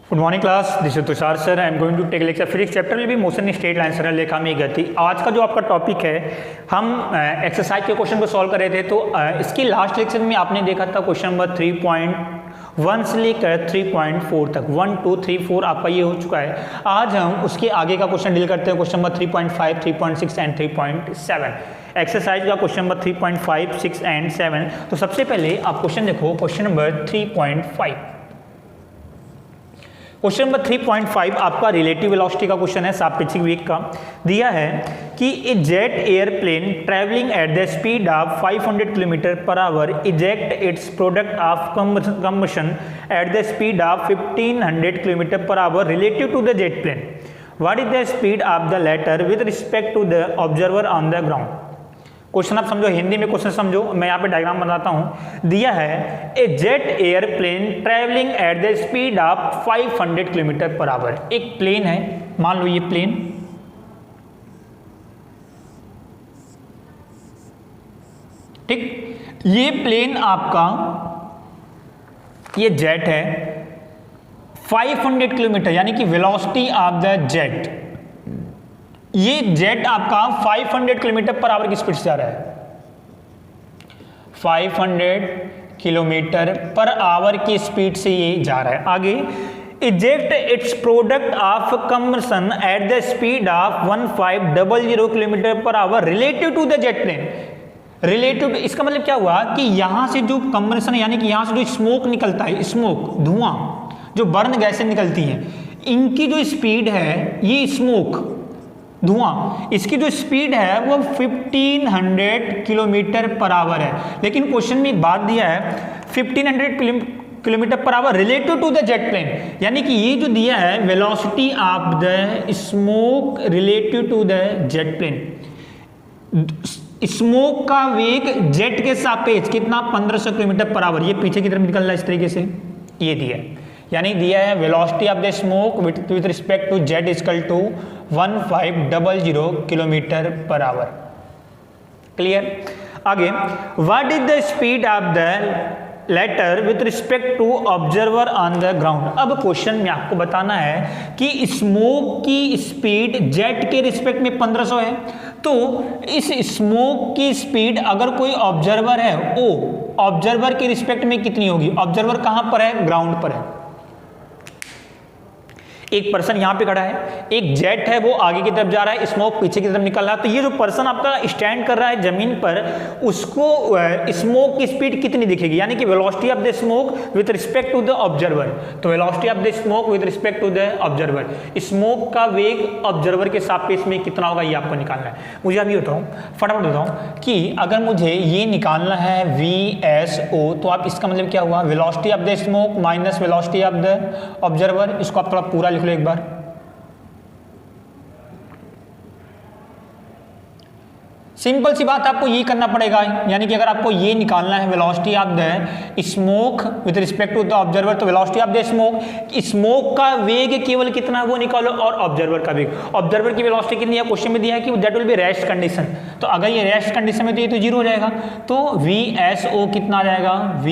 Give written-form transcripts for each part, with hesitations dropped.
Good morning class, this is Tushar sir. I am going to take lecture physics chapter will be motion in straight line सरल रेखा में गति। आज का जो आपका टॉपिक है, हम एक्सरसाइज के क्वेश्चन को सॉल्व कर रहे थे। तो इसकी लास्ट लेक्चर में आपने देखा था क्वेश्चन नंबर 3.1 से लेकर 3.4 तक 1 2 3 4 आपका ये हो चुका है। आज हम उसके आगे का क्वेश्चन डील करते हैं, क्वेश्चन नंबर 3.5, 3.6 एंड 3.7। एक्सरसाइज का क्वेश्चन नंबर 3.5, 6 एंड 7। तो सबसे पहले आप क्वेश्चन देखो, क्वेश्चन नंबर 3.5। क्वेश्चन नंबर 3.5 आपका रिलेटिव वेलोसिटी का क्वेश्चन है, सापेक्षिक वेग का। दिया है कि a jet airplane travelling at the speed of 500 kilometre per hour eject its product of combustion at the speed of 1500 kilometre per hour relative to the jet plane. What is the speed of the latter with respect to the observer on the ground. Question आप समझो, हिंदी में question समझो, मैं यहाँ पे diagram बनाता हूँ। दिया है a jet airplane travelling at the speed of 500 kilometre per hour. एक प्लेन है, मान लो ये प्लेन, ठीक। ये प्लेन आपका, ये जेट है 500 किलोमीटर, यानी कि वेलोसिटी ऑफ द जेट। ये जेट आपका 500 किलोमीटर पर आवर की स्पीड से जा रहा है। 500 किलोमीटर पर आवर की स्पीड से ये जा रहा है। आगे, eject its product of combustion at the speed of 1500 kilometre per hour relative to the jet plane. Relative, इसका मतलब क्या हुआ कि यहां से जो कंबशन है, यानी कि यहां से जो स्मोक निकलता है, स्मोक धुआं, जो बर्न गैसें निकलती हैं, इनकी जो स्पीड है, ये स्मोक धुआं, इसकी जो स्पीड है वो 1500 किलोमीटर पर आवर है। लेकिन क्वेश्चन में एक बात दिया है, 1500 kilometre per hour relative to the jet plane, यानी कि ये जो दिया है velocity of the smoke relative to the jet plane. Smoke का वेग जेट के सापेक्ष कितना, 1500 किलोमीटर पर आवर। ये पीछे की तरफ निकल रहा है इस तरीके से, ये दिया है। यानी दिया है velocity of the smoke with respect to jet equal to 1500 kilometre per hour. Clear. आगे, what is the speed of the latter with respect to observer on the ground. अब क्वेश्चन में आपको बताना है कि स्मोक की स्पीड जेट के respect में 1500 है, तो इस स्मोक की स्पीड अगर कोई ऑब्जर्वर है, वो ऑब्जर्वर के रिस्पेक्ट में कितनी होगी। ऑब्जर्वर कहां पर है, ग्राउंड पर है। एक पर्सन यहां पे खड़ा है, एक जेट है वो आगे की तरफ जा रहा है, स्मोक पीछे की तरफ निकल रहा है। तो ये जो पर्सन आपका स्टैंड कर रहा है जमीन पर, उसको स्मोक की स्पीड कितनी दिखेगी, यानी कि velocity of the smoke with respect to the observer. तो velocity of the smoke with respect to the observer, smoke का वेग ऑब्जर्वर के सापेक्ष में कितना होगा, ये आपको निकालना है। मुझे अभी बताऊं, फटाफट बताऊं कि अगर मुझे ये निकालना है VSO, तो आप इसका मतलब क्या हुआ, velocity of the smoke minus velocity of the observer. इसको आप थोड़ा पूरा लिख लो एक बार। सिंपल सी बात, आपको ये करना पड़ेगा, यानी कि अगर आपको ये निकालना है velocity of the smoke with respect to the observer, तो velocity of the smoke, smoke का वेग केवल कितना है वो निकालो, और ऑब्जर्वर का वेग। ऑब्जर्वर की वेलोसिटी कितनी है, क्वेश्चन में दिया है कि that will B rest condition. तो अगर ये रेस्ट कंडीशन में, तो ये तो जीरो हो जाएगा। तो VSO कितना आ जाएगा, V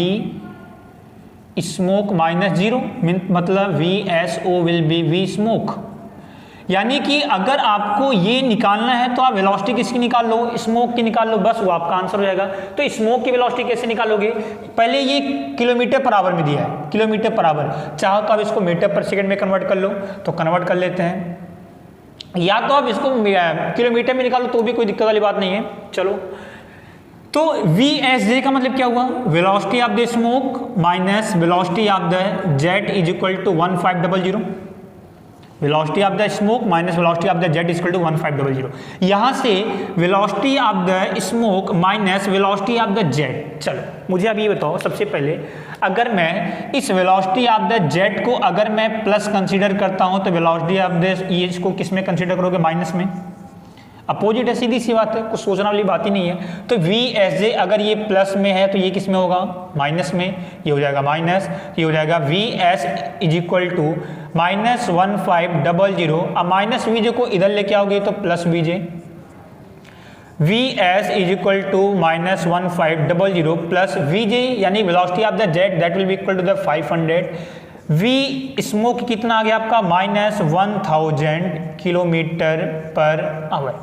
स्मोक माइनस 0, मतलब VSO will be V smoke. यानी कि अगर आपको ये निकालना है तो आप वेलोसिटी किसकी निकाल लो, स्मोक की निकाल लो, बस वो आपका आंसर हो जाएगा। तो स्मोक की वेलोसिटी कैसे निकालोगे, पहले ये किलोमीटर पर आवर में दिया है, किलोमीटर पर आवर। चाहो तो आप इसको मीटर पर सेकंड में कन्वर्ट कर लो, तो कन्वर्ट कर लेते हैं, या तो आप इसको किलोमीटर में निकालो तो भी कोई दिक्कत वाली बात नहीं है। चलो, तो VSJ का मतलब क्या हुआ, velocity of the smoke minus velocity of the jet is equal to 1500। Velocity of the smoke minus velocity of the jet is equal to 1500। यहां से velocity of the smoke minus velocity of the jet. चलो, मुझे अब ये बताओ, सबसे पहले अगर मैं इस वेलोसिटी ऑफ द जेट को अगर मैं प्लस कंसीडर करता हूं, तो वेलोसिटी ऑफ द ये इसको किस में कंसीडर करोगे, माइनस में। अपोजिट है, सीधी सी बात है, कुछ सोचने वाली बात ही नहीं है। तो VSJ अगर ये प्लस में है तो ये किस में होगा, माइनस में। ये हो जाएगा माइनस, ये हो जाएगा VS is equal to minus 1500। अब माइनस VJ को इधर लेके आओगे तो plus VJ। VS is equal to minus 1500 plus VJ, यानी velocity of the jet that will be equal to the 500 V smoke कितना आ गया आपका -1000 किलोमीटर पर आवर।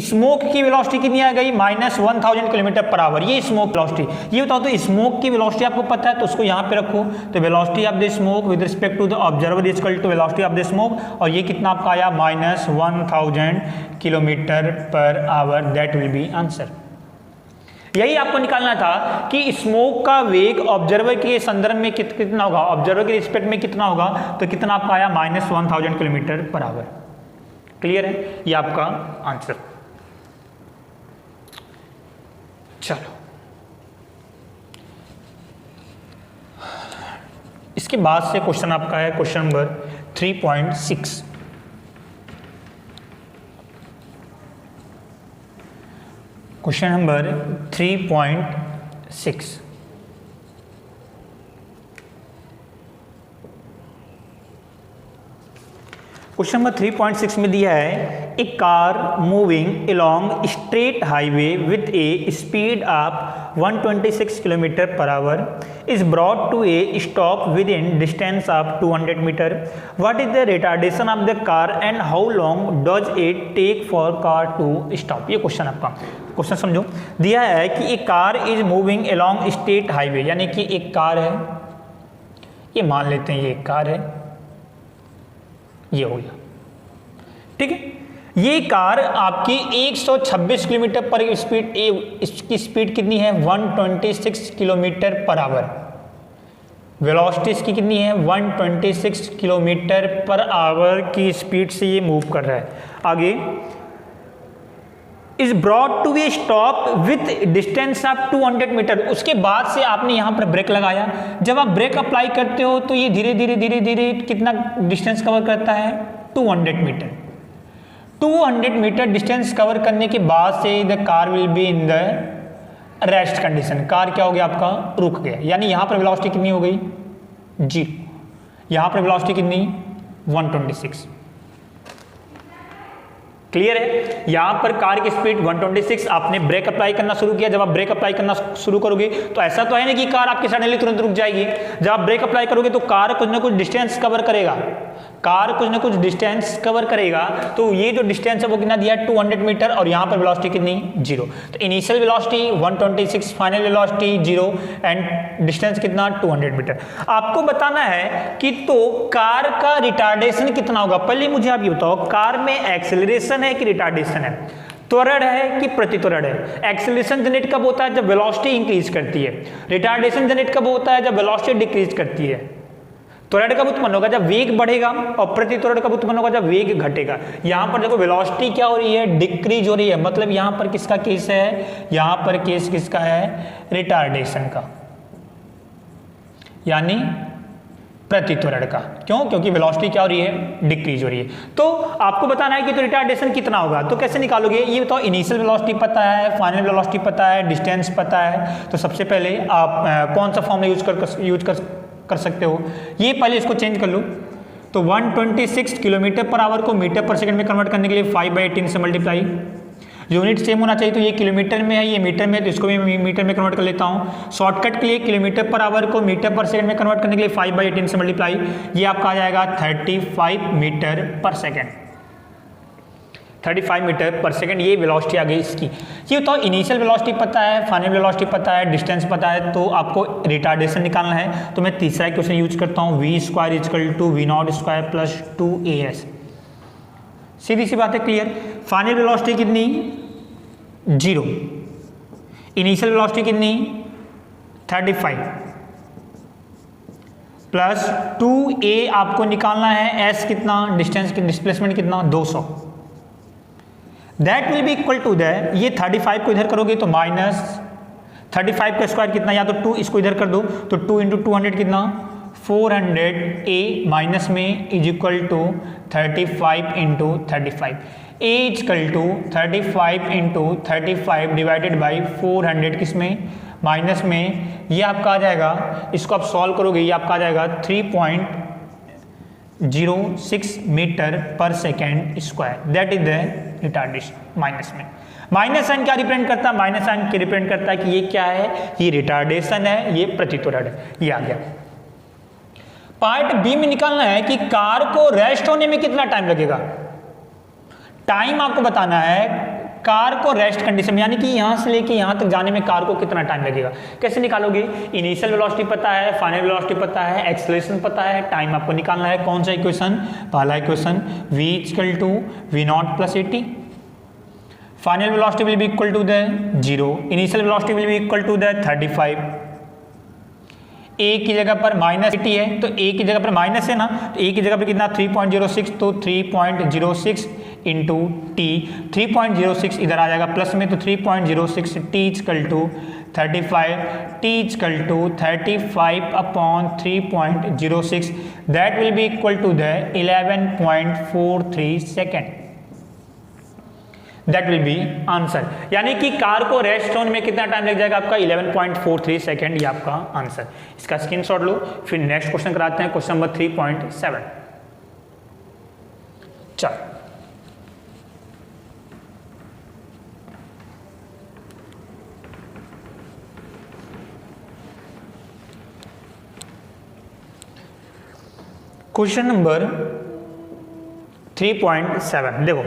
स्मोक की वेलोसिटी कितनी आ गई -1000 किलोमीटर पर आवर, ये स्मोक वेलोसिटी। ये बताओ तो स्मोक की वेलोसिटी आपको पता है तो उसको यहाँ पे रखो, तो velocity of the smoke with respect to the observer is equal to velocity of the smoke, और ये कितना आपका आया -1000 kilometre per hour, that will be answer. यही आपको निकालना था कि स्मोक का वेग ऑब्जर्वर के संदर्भ में कितना होगा, ऑब्जर्वर के रिस्पेक्ट में कितना होगा, तो कितना आपका आया -1000 किलोमीटर पर आवर। क्लियर है, ये आपका आंसर। चलो इसके बाद से क्वेश्चन आपका है question number 3.6। Question number 3.6। Question number 3.6 में दिया है a car moving along straight highway with a speed of 126 kilometre per hour is brought to a stop within distance of 200 metre. What is the retardation of the car and how long does it take for car to stop. ये question आपका, question समझो। दिया है कि एक car is moving along straight highway, यानी कि एक कार है, ये मान लेते हैं ये एक कार है, ये हो गया, ठीक है। ये कार आपकी 126 किलोमीटर पर स्पीड, इसकी स्पीड कितनी है 126 किलोमीटर पर आवर। वेलोसिटी इसकी कितनी है 126 किलोमीटर पर आवर की स्पीड से ये मूव कर रहा है। आगे is brought to a stop with distance of 200 metre, उसके बाद से आपने यहाँ पर ब्रेक लगाया। जब आप ब्रेक अप्लाई करते हो तो ये धीरे धीरे धीरे धीरे कितना डिस्टेंस कवर करता है 200 मीटर। 200 मीटर डिस्टेंस कवर करने के बाद से the car will be in the rest condition. Car क्या हो गया आपका, रुक गया, यानी यहाँ पर वेलोसिटी कितनी हो गई 0, यहाँ पर वेलोसिटी कितनी 126। क्लियर है, यहां पर कार की स्पीड 126, आपने ब्रेक अप्लाई करना शुरू किया। जब आप ब्रेक अप्लाई करना शुरू करोगे तो ऐसा तो है नहीं कि कार आपके सडनली तुरंत रुक जाएगी। जब आप ब्रेक अप्लाई करोगे तो कार कुछ ना कुछ डिस्टेंस कवर करेगा, कार कुछ ना कुछ डिस्टेंस कवर करेगा। तो ये जो डिस्टेंस है वो कितना दिया है 200 मीटर, और यहाँ पर वेलोसिटी कितनी 0। तो initial velocity 126, final velocity 0 and distance कितना 200 मीटर। आपको बताना है कि तो कार का रिटार्डेशन कितना होगा। पहले मुझे आप ये बताओ, कार में एक्सेलरेशन है कि रिटार्डेशन है, त्वरण है कि प्रतित्वरण है। एक्सेलरेशन जनरेट कब होता है जब वेलोसिटी इंक्रीज करती है, रिटार्डेशन जनरेट कब होता है जब वेलोसिटी डिक्रीज करती है। त्वरण कब उत्पन्न होगा जब वेग बढ़ेगा, और प्रतित्वरण कब उत्पन्न होगा जब वेग घटेगा। यहां पर देखो वेलोसिटी क्या हो रही है, डिक्रीज हो रही है, मतलब यहां पर किसका केस है, यहां पर केस किसका है रिटार्डेशन का, यानी प्रतित्वरण का। क्यों, क्योंकि वेलोसिटी क्या हो रही है डिक्रीज हो रही है। तो आपको बताना है कि तो रिटार्डेशन कितना होगा, तो कैसे निकालोगे ये बताओ। इनिशियल वेलोसिटी पता है, फाइनल वेलोसिटी पता है, डिस्टेंस पता है, तो सबसे पहले आप कौन सा फॉर्मूला यूज कर सकते हो, ये पहले इसको चेंज कर लो। तो 126 किलोमीटर पर आवर को मीटर पर सेकंड में कन्वर्ट करने के लिए 5/18 से मल्टीप्लाई, यूनिट सेम होना चाहिए, तो ये किलोमीटर में है, ये मीटर में, तो इसको मैं मीटर में कन्वर्ट कर लेता हूँ। शॉर्टकट के लिए किलोमीटर पर आवर को मीटर पर सेकंड में कन्वर्ट करने के लिए 5/18 से मल्टीप्लाई, ये आपका आ जाएगा 35 metre per second, 35 metre per second, ये वेलोसिटी आ गई इसकी। ये बताओ इनिशियल वेलोसिटी पता है, फाइनल वेलोसिटी पता है, डिस्टेंस पता है, तो आपको रिटार्डेशन निकालना है। तो मैं तीसरा क्वेश्चन यूज करता हूँ, v² = v0² + 2as। सीधी सी बात है, क्लियर। फाइनल वेलोसिटी कितनी 0, इनिशियल वेलोसिटी कितनी 35 प्लस 2a आपको निकालना है, s कितना डिस्टेंस की डिस्प्लेसमेंट कितना 200, that will be equal to the, ये 35 को इधर करोगे तो -35 का स्क्वायर कितना, या तो 2 इसको इधर कर दो तो 2 × 200 कितना 400, a माइनस में is equal to 35 × 35, a equal to 35 × 35 divided by 400 किस में माइनस में, ये आपका आ जाएगा, इसको आप सॉल्व करोगे ये आपका आ जाएगा 3.06 मीटर पर second square, that is the retardation. Minus में माइनस साइन क्या रिप्रेजेंट करता है, माइनस साइन क्या रिप्रेजेंट करता है कि ये क्या है, ये रिटार्डेशन है, ये प्रतित्वरण है, ये आ गया। पार्ट बी में निकालना है कि कार को रेस्ट होने में कितना टाइम लगेगा। टाइम आपको बताना है कार को रेस्ट कंडीशन में, यानी कि यहां से लेके यहां तक जाने में कार को कितना टाइम लगेगा। कैसे निकालोगे? इनिशियल वेलोसिटी पता है, फाइनल वेलोसिटी पता है, एक्सेलरेशन पता है, टाइम आपको निकालना है। कौन सा इक्वेशन? पहला equation v equal to v naught plus 80, final velocity will be equal to the 0, initial velocity will be equal to the 35। a की जगह पर -80 है तो a की जगह पर माइनस है ना, तो a की जगह पर कितना 3.06, तो 3.06 इंटू टी, 3.06 इधर आ जाएगा प्लस में, तो 3.06 T equal to 35, T equal to 35 upon 3.06, that will be equal to the 11.43 second. That will be answer. यानी कि कार को रेस्ट होने में कितना टाइम लग जाएगा आपका? 11.43 सेकेंड, ये आपका आंसर। इसका स्क्रीनशॉट लो, फिर नेक्स्ट क्वेश्चन कराते हैं, क्वेश्चन नंबर 3.7। चलो क्वेश्चन नंबर 3.7 देखो,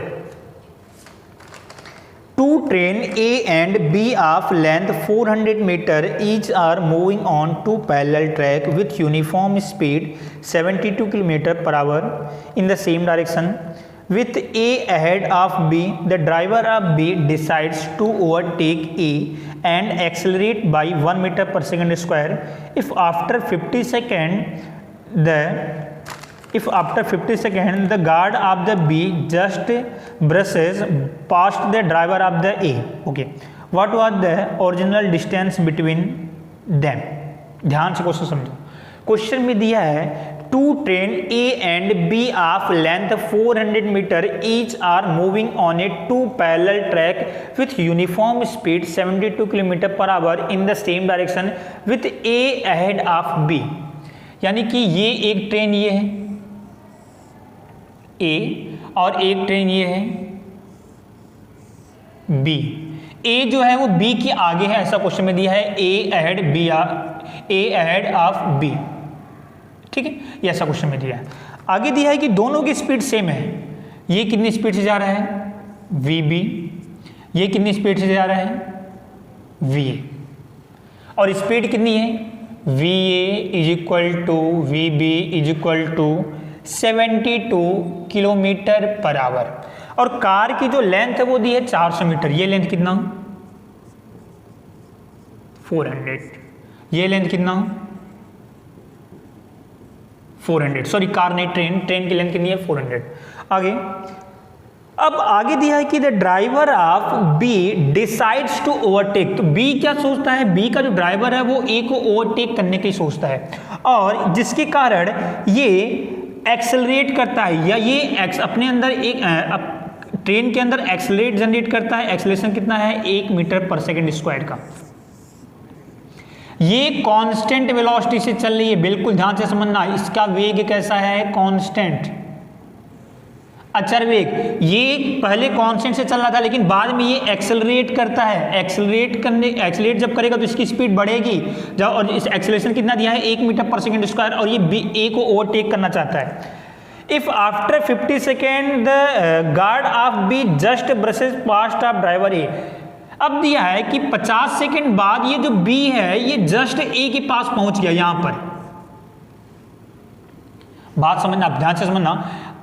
two train A and B of length 400 meter each are moving on two parallel track with uniform speed 72 km per hour in the same direction. With A ahead of B, the driver of B decides to overtake A and accelerate by 1 meter per second square. If after 50 seconds the guard of the B just brushes past the driver of the A, okay, what was the original distance between them? ध्यान से question समझो। Question में दिया है two train A and B of length 400 meter each are moving on a two parallel track with uniform speed 72 km per hour in the same direction with A ahead of B। यानी कि ये एक train ये है A और एक train ये है B। A जो है वो B के आगे है, ऐसा क्वेश्चन में दिया है A ahead of B, ठीक है, ये ऐसा क्वेश्चन में दिया है। आगे दिया है कि दोनों की स्पीड सेम है। ये कितनी स्पीड से जा रहा है? VB। ये कितनी स्पीड से जा रहा है? VA। और स्पीड कितनी है? VA is equal to VB is equal to 72 kilometre per hour. और कार की जो लेंथ है वो दी है 400 मीटर। ये लेंथ कितना? 400। ये लेंथ कितना? 400। सॉरी कार नहीं, ट्रेन की लेंथ कितनी है? 400। आगे अब आगे दिया है कि the driver of B decides to overtake. तो बी क्या सोचता है? बी का जो ड्राइवर है वो ए को ओवरटेक करने की सोचता है, और जिसके कारण ये एक्सेलरेट करता है, या ये अपने अंदर एक ट्रेन के अंदर एक्सेलरेट जनरेट करता है। एक्सेलरेशन कितना है? 1 मीटर पर सेकेंड स्क्वायर का। ये कांस्टेंट वेलोसिटी से चल रही है, बिल्कुल ध्यान से समझना। इसका वेग कैसा है? कांस्टेंट, अचर वेग। ये पहले कांस्टेंट से चल रहा था, लेकिन बाद में ये एक्सेलरेट करता है। एक्सेलरेट जब करेगा तो इसकी स्पीड बढ़ेगी जब, और इस एक्सेलरेशन कितना दिया है? 1 मीटर पर सेकेंड स्क्वायर, और ये ए को ओवरटेक करना चाहता है। If after 50 second the guard of B just brushes past of driver A. अब दिया है कि 50 सेकेंड बाद ये जो बी है ये जस्ट ए के पास पहुंच गया। यहां पर बात समझना, ध्यान से समझना।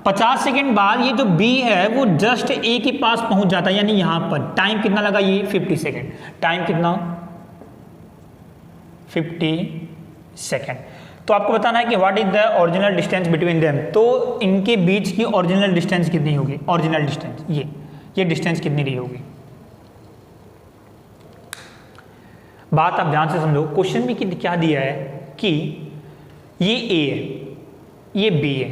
50 सेकेंड बाद ये जो बी है वो जस्ट ए के पास पहुंच जाता है, यानी यहां पर टाइम कितना लगा? ये 50 सेकेंड। टाइम कितना? 50 सेकेंड। तो आपको बताना है कि what is the original distance between them. तो इनके बीच की ओरिजिनल डिस्टेंस कितनी होगी? ओरिजिनल डिस्टेंस ये डिस्टेंस कितनी रही होगी? बात आप ध्यान से समझो। क्वेश्चन में क्या दिया है कि ये ए है, ये बी है।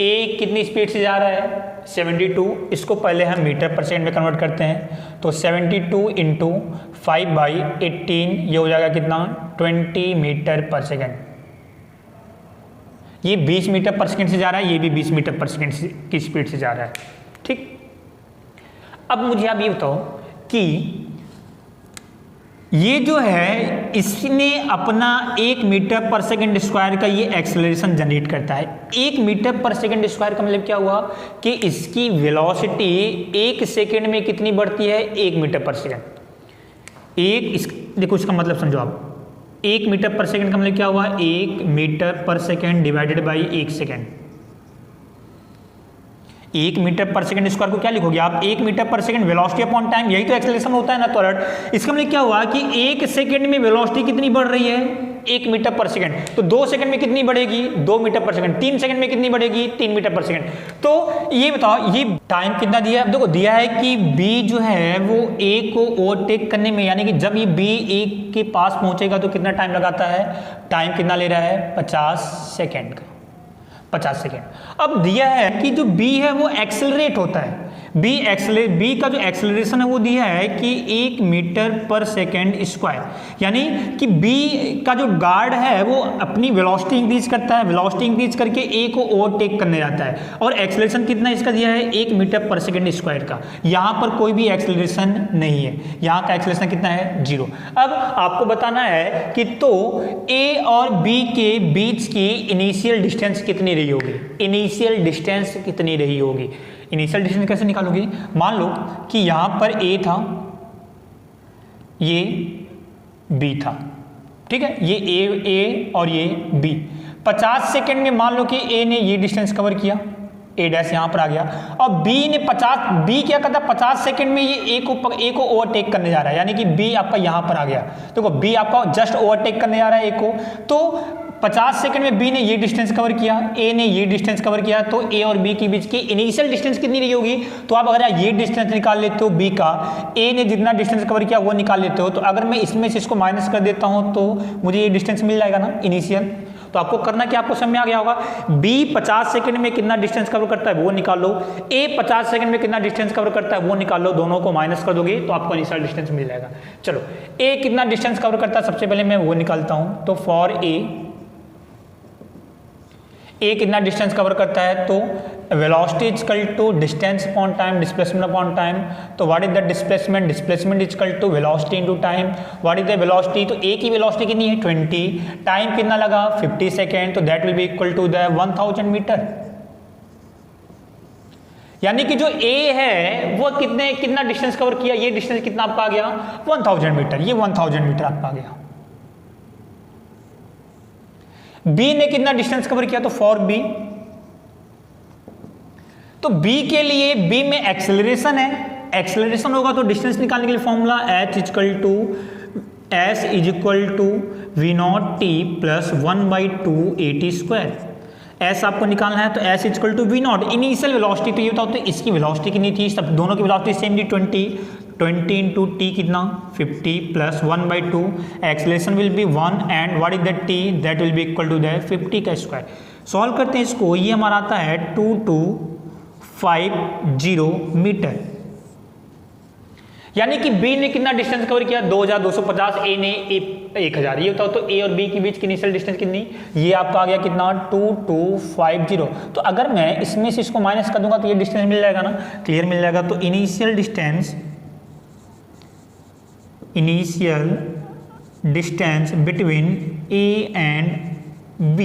ए कितनी स्पीड से जा रहा है? 72। इसको पहले हम मीटर पर सेकेंड में कन्वर्ट करते हैं, तो 72 इंटू 5/18 ये हो जाएगा कितना? 20 मीटर पर सेकेंड। ये 20 मीटर पर सेकेंड से जा रहा है, ये भी 20 मीटर पर सेकेंड की स्पीड से जा रहा है, ठीक। अब मुझे आप ये बताओ कि ये जो है इसने अपना 1 मीटर पर सेकंड स्क्वायर का ये एक्सेलरेशन जनरेट करता है। 1 मीटर पर सेकंड स्क्वायर का मतलब क्या हुआ कि इसकी वेलोसिटी 1 सेकंड में कितनी बढ़ती है, 1 मीटर पर सेकंड। देखो इसका मतलब समझो आप, 1 मीटर पर सेकंड का मतलब क्या हुआ, 1 metre per second divided by 1 second. 1 metre per second square को क्या लिखोगे आप, 1 metre per second velocity upon time, यही तो एक्सेलरेशन होता है ना त्वरण। इसका मतलब क्या हुआ कि 1 सेकंड में वेलोसिटी कितनी बढ़ रही है, 1 मीटर पर सेकंड। तो 2 सेकंड में कितनी बढ़ेगी, 2 मीटर पर सेकंड। 3 सेकंड में कितनी बढ़ेगी, 3 मीटर पर सेकंड। तो ये बताओ ये टाइम कितना दिया है, देखो दिया है कि B जो है वो A को ओवरटेक करने में, यानी कि जब ये B A के पास पहुंचेगा तो कितना टाइम लगाता है, टाइम कितना ले रहा है, 50 सेकेंड का, 50 सेकेंड। अब दिया है कि जो B है वो एक्सेलरेट होता है, B का जो एक्सेलरेशन है वो दिया है कि 1 मीटर पर सेकेंड स्क्वायर, यानी कि B का जो गार्ड है वो अपनी वेलोसिटी इंक्रीज करता है, वेलोसिटी इंक्रीज करके A को ओवरटेक करने जाता है, और एक्सेलरेशन कितना इसका दिया है, 1 मीटर पर सेकेंड स्क्वायर का। यहाँ पर कोई भी एक्सेलरेशन नहीं है, यहाँ का एक्सेलरेशन कितना है, 0। अब आपको बताना है कि तो A और B के बीच की इनिशियल डिस्टेंस कितनी रही होगी, इनिशियल डिस्टेंस कितनी रही होगी। इनिशियल डिस्टेंस कैसे निकालोगे, मान लो कि यहां पर A था, ये B था, ठीक है, ये A और ये B। 50 सेकेंड में मान लो कि A ने ये डिस्टेंस कवर किया, A डैश यहां पर आ गया, और B क्या करता है, 50 सेकेंड में ये A को ओवरटेक करने जा रहा है, यानी कि B आपका यहां पर आ गया। देखो B आपका जस्ट ओवरटेक करने जा रहा है A को, तो 50 सेकंड में B ने ये डिस्टेंस कवर किया, A ने ये डिस्टेंस कवर किया, तो A और B के बीच की इनिशियल डिस्टेंस कितनी रही होगी। तो आप अगर ये डिस्टेंस निकाल लेते हो B का, A ने जितना डिस्टेंस कवर किया वो निकाल लेते हो, तो अगर मैं इसमें से इसको माइनस कर देता हूं तो मुझे ये डिस्टेंस मिल जाएगा ना इनिशियल। तो आपको करना क्या, आपको समझ में आ गया होगा, B 50 सेकंड में कितना डिस्टेंस कवर करता है वो निकाल लो, A 50 सेकंड में कितना डिस्टेंस कवर करता है वो निकाल लो, दोनों को माइनस कर दोगे तो आपको इनिशियल डिस्टेंस मिल जाएगा। चलो A कितना डिस्टेंस कवर करता है, सबसे पहले मैं वो निकालता हूं। तो फॉर A कितना डिस्टेंस कवर करता है, तो velocity is equal to distance upon time, displacement upon time. तो what is the displacement, displacement is equal to velocity into time. What is the velocity, तो A की वेलोसिटी कितनी है, 20, time कितना लगा 50 सेकेंड, तो that will be equal to the 1000 metre. यानी कि जो A है वो कितना डिस्टेंस कवर किया, ये डिस्टेंस कितना आपका आ गया, 1000 मीटर, ये 1000 मीटर आपका आ गया। B ने कितना डिस्टेंस कवर किया, तो फॉर B, तो B के लिए B में एक्सेलरेशन है, एक्सेलरेशन होगा तो डिस्टेंस निकालने के लिए formula H is equal to V0t plus 1/2 AT square. S आपको निकालना है तो S is equal to V0, initial velocity. तो ये बताओ तो इसकी वेलोसिटी कितनी थी, सब दोनों की वेलोसिटी सेम थी, 20 इंटू टी कितना 50 plus 1/2, acceleration will be 1 and what is that T, that will be equal to that 50 का स्क्वायर। सॉल्व करते हैं इसको, ये हमारा आता है 2250 मीटर। यानी कि B ने कितना डिस्टेंस कवर किया, 2250, A ने 1000। ये बताओ तो A और B के बीच की इनिशियल डिस्टेंस कितनी, ये आपका आ गया कितना 2250। तो अगर मैं इसमें से इसको माइनस कर दूंगा तो ये डिस्टेंस मिल जाएगा ना, क्लियर मिल जाएगा। तो initial distance between A and B,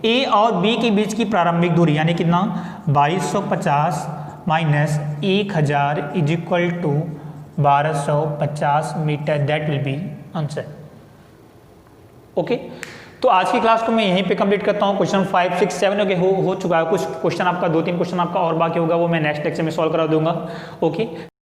A और B के बीच की प्रारंभिक दूरी यानी कितना 2250 minus 1000 is equal to 1250 metre, that will be answer. Okay, तो आज की क्लास को मैं यहीं पे कंप्लीट करता हूँ। क्वेश्चन 5, 6, 7 हो चुका है, कुछ क्वेश्चन आपका 2-3 क्वेश्चन आपका और बाकी होगा, वो मैं नेक्स्ट लेक्चर में सॉल्व करा दूंगा। ओके।